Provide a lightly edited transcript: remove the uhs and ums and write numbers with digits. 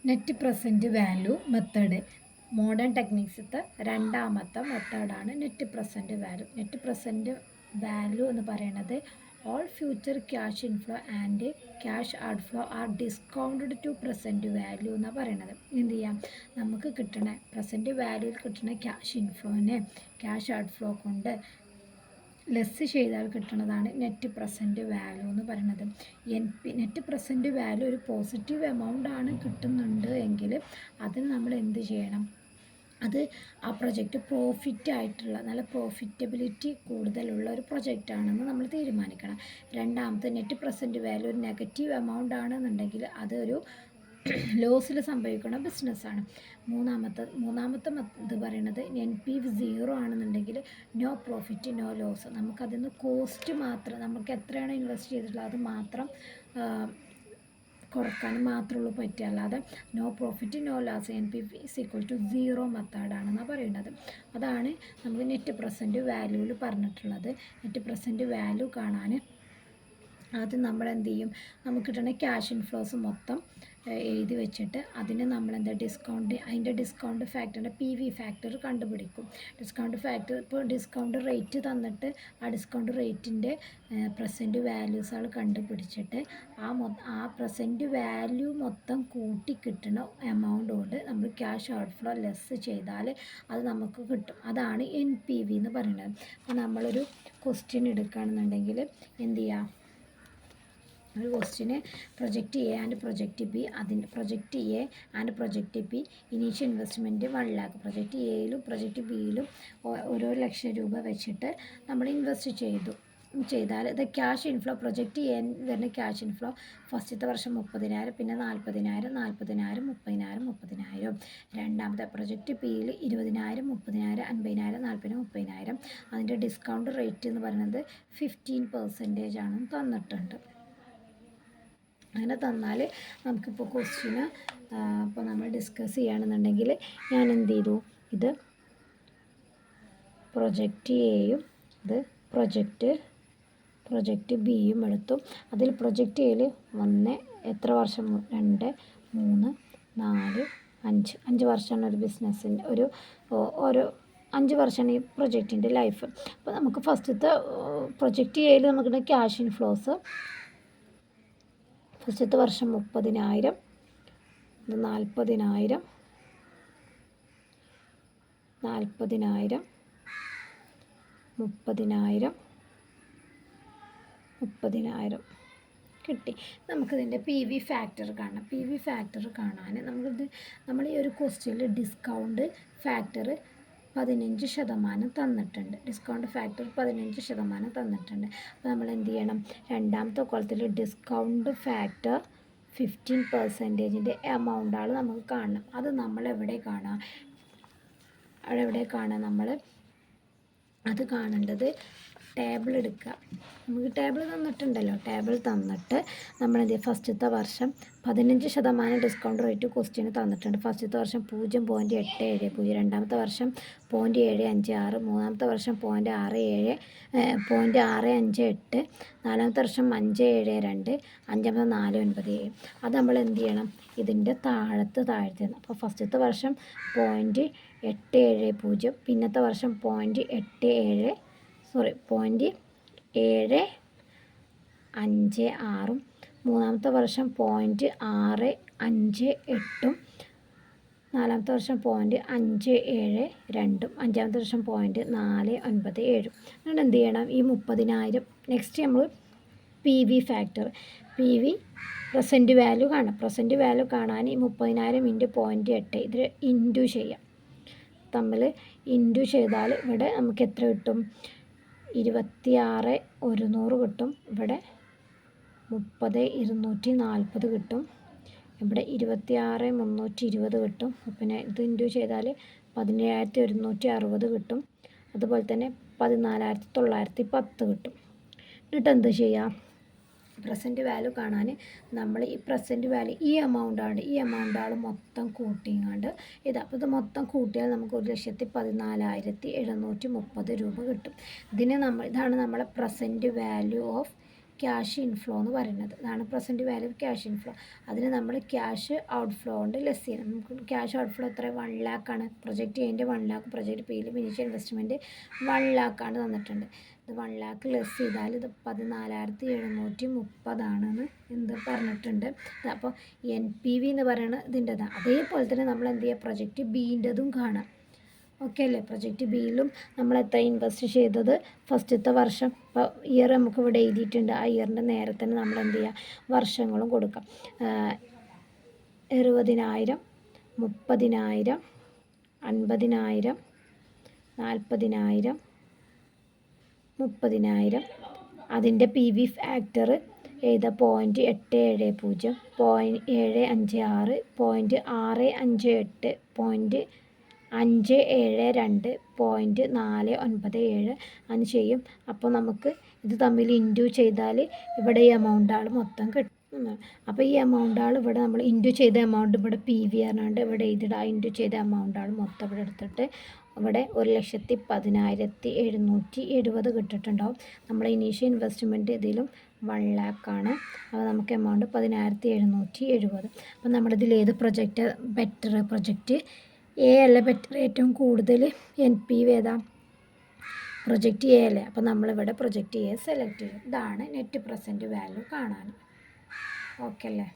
Net present value method modern ടെക്നിക്സിലത്തെ രണ്ടാമത്തെ മെത്തേഡാണ് net present value. Net present value എന്ന് പറയുന്നത് all future cash inflow and cash outflow are discounted to present value എന്നാണ് പറയണത്. എന്ത് ചെയ്യാം, നമുക്ക് കിട്ടണ പ്രസൻറ്റ് വാല്യൂയിൽ കിട്ടുന്ന ക്യാഷ് ഇൻഫ്ലോനെ ക്യാഷ് ഔട്ട്ഫ്ലോ കൊണ്ട് ലെസ് ചെയ്താൽ കിട്ടുന്നതാണ് നെറ്റ് പ്രസൻറ്റ് വാല്യൂ എന്ന് പറയുന്നത്. നെറ്റ് പ്രസൻറ്റ് വാല്യൂ ഒരു പോസിറ്റീവ് എമൗണ്ട് ആണ് കിട്ടുന്നുണ്ട് എങ്കിൽ അതിന് നമ്മൾ എന്ത് ചെയ്യണം, അത് ആ പ്രൊജക്റ്റ് പ്രോഫിറ്റ് ആയിട്ടുള്ള നല്ല പ്രോഫിറ്റബിലിറ്റി കൂടുതലുള്ള ഒരു പ്രൊജക്റ്റാണെന്ന് നമ്മൾ തീരുമാനിക്കണം. രണ്ടാമത്തെ നെറ്റ് പ്രസൻറ്റ് വാല്യൂ ഒരു നെഗറ്റീവ് എമൗണ്ട് ആണെന്നുണ്ടെങ്കിൽ അതൊരു ലോസിൽ സംഭവിക്കുന്ന ബിസിനസ്സാണ്. മൂന്നാമത്തെ ഇത് പറയുന്നത് NPV 0 ആണെന്നുണ്ടെങ്കിൽ നോ പ്രോഫിറ്റ് നോ ലോസ്. നമുക്കതിൽ നിന്ന് കോസ്റ്റ് മാത്രം, നമുക്ക് എത്രയാണ് ഇൻവെസ്റ്റ് ചെയ്തിട്ടുള്ളത് അത് മാത്രം കുറക്കാൻ മാത്രമുള്ളൂ പറ്റുക, അല്ലാതെ no profit no loss NPV = 0 മെത്തേഡാണെന്നാണ് പറയുന്നത്. അതാണ് നമുക്ക് നെറ്റ് പ്രസൻറ്റ് വാല്യൂവിൽ പറഞ്ഞിട്ടുള്ളത്. നെറ്റ് പ്രസൻറ്റ് വാല്യൂ കാണാൻ ആദ്യം നമ്മൾ എന്ത് ചെയ്യും, നമുക്ക് കിട്ടുന്ന ക്യാഷ് ഇൻഫ്ലോസ് മൊത്തം എഴുതി വെച്ചിട്ട് അതിന് നമ്മളെന്താ അതിൻ്റെ ഡിസ്കൗണ്ട് ഫാക്ടറിൻ്റെ PV ഫാക്ടർ കണ്ടുപിടിക്കും. ഡിസ്കൗണ്ട് ഫാക്ടർ ഇപ്പോൾ ഡിസ്കൗണ്ട് റേറ്റ് തന്നിട്ട് ആ ഡിസ്കൗണ്ട് റേറ്റിൻ്റെ പ്രസൻറ്റ് വാല്യൂസുകൾ കണ്ടുപിടിച്ചിട്ട് ആ പ്രസൻറ്റ് വാല്യൂ മൊത്തം കൂട്ടി കിട്ടുന്ന എമൗണ്ട് കൊണ്ട് നമ്മൾ ക്യാഷ് ഔട്ട്ഫ്ലോ ലെസ് ചെയ്താൽ അത് നമുക്ക് കിട്ടും. അതാണ് NPV എന്ന് പറയുന്നത്. അപ്പോൾ നമ്മളൊരു ക്വസ്റ്റ്യൻ എടുക്കുകയാണെന്നുണ്ടെങ്കിൽ എന്ത് ചെയ്യുക, ഒരു question project A and project B, അതിൻ്റെ project A and project B initial investment 1 lakh, project എയിലും പ്രൊജക്റ്റ് ബിയിലും 1,00,000 രൂപ വെച്ചിട്ട് നമ്മൾ ഇൻവെസ്റ്റ് ചെയ്താൽ ഇത് ക്യാഷ് ഇൻഫ്ലോ പ്രൊജക്റ്റ് എ വരുന്ന ക്യാഷ് ഇൻഫ്ലോ ഫസ്റ്റത്തെ വർഷം 30,000, പിന്നെ 40,000, 40,000, 30,000, 30,000. രണ്ടാമത്തെ പ്രൊജക്റ്റ് പിയിൽ 20,000, 30,000, 50,000, 40,000, 30,000. അതിൻ്റെ ഡിസ്കൗണ്ട് റേറ്റ് എന്ന് പറയുന്നത് 15% ആണെന്ന് തന്നിട്ടുണ്ട്. അങ്ങനെ തന്നാൽ നമുക്കിപ്പോൾ ക്വസ്റ്റ്യന് ഇപ്പോൾ നമ്മൾ ഡിസ്കസ് ചെയ്യുകയാണെന്നുണ്ടെങ്കിൽ ഞാൻ എന്ത് ചെയ്തു, ഇത് പ്രൊജക്റ്റ് എയും ഇത് പ്രൊജക്റ്റ് ബിയും എടുത്തു. അതിൽ പ്രൊജക്റ്റ് എയിൽ എത്ര വർഷം, 2, 3, 4, 5 വർഷമാണ് ഒരു ബിസിനസ്സിൻ്റെ ഓരോ 5 വർഷമാണ് ഈ പ്രൊജക്റ്റിൻ്റെ ലൈഫ്. അപ്പോൾ നമുക്ക് ഫസ്റ്റത്തെ പ്രൊജക്റ്റ് എയിൽ നമുക്ക് ക്യാഷ് ഇൻഫ്ലോസ് ഫസ്റ്റത്തെ വർഷം 30,000, 40,000, 40,000, 30,000, 30,000 കിട്ടി. നമുക്കിതിൻ്റെ PV ഫാക്ടർ കാണാം. PV ഫാക്ടർ കാണാൻ നമ്മൾ ഈ ഒരു ക്വസ്റ്റ്യനിൽ ഡിസ്കൗണ്ട് ഫാക്ടർ 15% തന്നിട്ടുണ്ട്. ഡിസ്കൗണ്ട് ഫാക്ടർ 15% തന്നിട്ടുണ്ട്. അപ്പോൾ നമ്മൾ എന്ത് ചെയ്യണം, രണ്ടാമത്തെ കോളത്തിൽ ഡിസ്കൗണ്ട് ഫാക്ടർ 15%ൻ്റെ എമൗണ്ടാണ് നമുക്ക് കാണണം. അത് നമ്മളെവിടെ കാണാം, നമ്മൾ അത് കാണേണ്ടത് ടേബിൾ എടുക്കുക. നമുക്ക് ടേബിൾ തന്നിട്ടുണ്ടല്ലോ, ടേബിൾ തന്നിട്ട് നമ്മളെന്ത് ചെയ്യുക, ഫസ്റ്റത്തെ വർഷം 15% ഡിസ്കൗണ്ട് റേറ്റ് ക്വസ്റ്റ്യന് തന്നിട്ടുണ്ട്. ഫസ്റ്റത്തെ വർഷം 0.870, രണ്ടാമത്തെ വർഷം 0.756, മൂന്നാമത്തെ വർഷം 0.658, നാലാമത്തെ വർഷം 5.72, അഞ്ചാമത്തെ 4.97. അത് നമ്മൾ എന്ത് ചെയ്യണം, ഇതിൻ്റെ താഴ്ത്തുന്നു. അപ്പോൾ ഫസ്റ്റത്തെ വർഷം 0.870, പിന്നത്തെ വർഷം 0.756, മൂന്നാമത്തെ വർഷം 0.658, നാലാമത്തെ വർഷം 0.572, അഞ്ചാമത്തെ വർഷം 0.497. അതുകൊണ്ട് എന്ത് ചെയ്യണം, ഈ 30,000 നെക്സ്റ്റ് നമ്മൾ PV ഫാക്ടർ പ്രസൻറ്റ് വാല്യൂ കാണാം. പ്രസൻറ്റ് വാല്യൂ കാണാൻ ഈ 30,000 × 0.8 ഇതിൽ ഇൻറ്റു ചെയ്യാം. തമ്മിൽ ഇൻറ്റു ചെയ്താൽ ഇവിടെ നമുക്ക് എത്ര കിട്ടും, 26,100 കിട്ടും. ഇവിടെ 30,240 കിട്ടും. ഇവിടെ 26,320 കിട്ടും. പിന്നെ ഇത് ഇൻറ്റു ചെയ്താൽ 17,160 കിട്ടും. അതുപോലെ തന്നെ 14,910 കിട്ടും. എന്നിട്ട് എന്ത് ചെയ്യാം, പ്രസൻറ്റ് വാല്യൂ കാണാൻ നമ്മൾ ഈ പ്രസൻറ്റ് വാല്യൂ ഈ എമൗണ്ടാണ് മൊത്തം കൂട്ടിങ്ങാണ്ട് അപ്പോൾ ഇത് മൊത്തം കൂട്ടിയാൽ നമുക്ക് 1,14,730 രൂപ കിട്ടും. ഇതാണ് നമ്മളെ present value of cash inflow എന്ന് പറയുന്നത്. ഇതാണ് present value of cash inflow. അതിന് നമ്മൾ ക്യാഷ് ഔട്ട്ഫ്ലോ കൊണ്ട് ലെസ് ചെയ്യണം. നമുക്ക് ക്യാഷ് ഔട്ട്ഫ്ലോ എത്ര 1 lakh ആണ്. പ്രൊജക്റ്റ് ചെയ്യേണ്ട 1 lakh, പ്രൊജക്റ്റ് പിയിൽ ഇനീഷ്യൽ ഇൻവെസ്റ്റ്മെൻറ്റ് 1 lakh ആണ് തന്നിട്ടുണ്ട്. ഇത് 1 lakh ലെസ് ചെയ്താൽ ഇത് 14,730 ആണെന്ന് എന്ത് പറഞ്ഞിട്ടുണ്ട്. അപ്പോൾ NPV എന്ന് പറയുന്നത് ഇതിൻ്റെതാണ്. അതേപോലെ തന്നെ നമ്മൾ എന്ത് ചെയ്യുക, പ്രൊജക്റ്റ് ബീൻ്റെതും കാണാം. ഓക്കെ അല്ലേ? പ്രൊജക്റ്റ് ബിയിലും നമ്മൾ എത്ര ഇൻവെസ്റ്റ് ചെയ്തത് ഫസ്റ്റത്തെ വർഷം, ഇപ്പോൾ ഇയർ നമുക്ക് ഇവിടെ എഴുതിയിട്ടുണ്ട്. ആ ഇയറിൻ്റെ നേരെ തന്നെ നമ്മൾ എന്ത് ചെയ്യുക, വർഷങ്ങളും കൊടുക്കാം. 60,000, 30,000, 50,000, 40,000, 30,000. അതിൻ്റെ PV ഫാക്ടർ എഴുതുക 0.870, 0.756, 0.658, 0.572, 0.497 അങ്ങനെ ചെയ്യും. അപ്പോൾ നമുക്ക് ഇത് തമ്മിൽ ഇൻറ്റു ചെയ്താൽ ഇവിടെ ഈ എമൗണ്ടാൾ മൊത്തം കിട്ടും. അപ്പോൾ ഈ എമൗണ്ടാൾ ഇവിടെ നമ്മൾ ഇൻറ്റു ചെയ്ത എമൗണ്ട് ഇവിടെ PV ആണാണ്ട് ഇവിടെ എഴുതിയിട്ട് ആ ഇൻറ്റു ചെയ്ത എമൗണ്ടാൾ മൊത്തം ഇവിടെ എടുത്തിട്ട് ഇവിടെ 1,10,770 കിട്ടിയിട്ടുണ്ടാവും. നമ്മൾ ഇനീഷ്യൽ ഇൻവെസ്റ്റ്മെൻറ്റ് ഇതിലും 1 lakh ആണ്. അപ്പോൾ നമുക്ക് എമൗണ്ട് 10,770. അപ്പോൾ നമ്മുടെ ഇതിൽ ഏത് പ്രൊജക്റ്റ് ബെറ്റർ? പ്രൊജക്റ്റ് A അല്ല ബെറ്റർ? ഏറ്റവും കൂടുതൽ NPV ഏതാ? പ്രൊജക്റ്റ് A അല്ലേ? അപ്പോൾ നമ്മളിവിടെ പ്രൊജക്റ്റ് A സെലക്ട് ചെയ്യും. ഇതാണ് നെറ്റ് പ്രസൻറ്റ് വാല്യൂ കാണാൻ. ഓക്കെ അല്ലേ?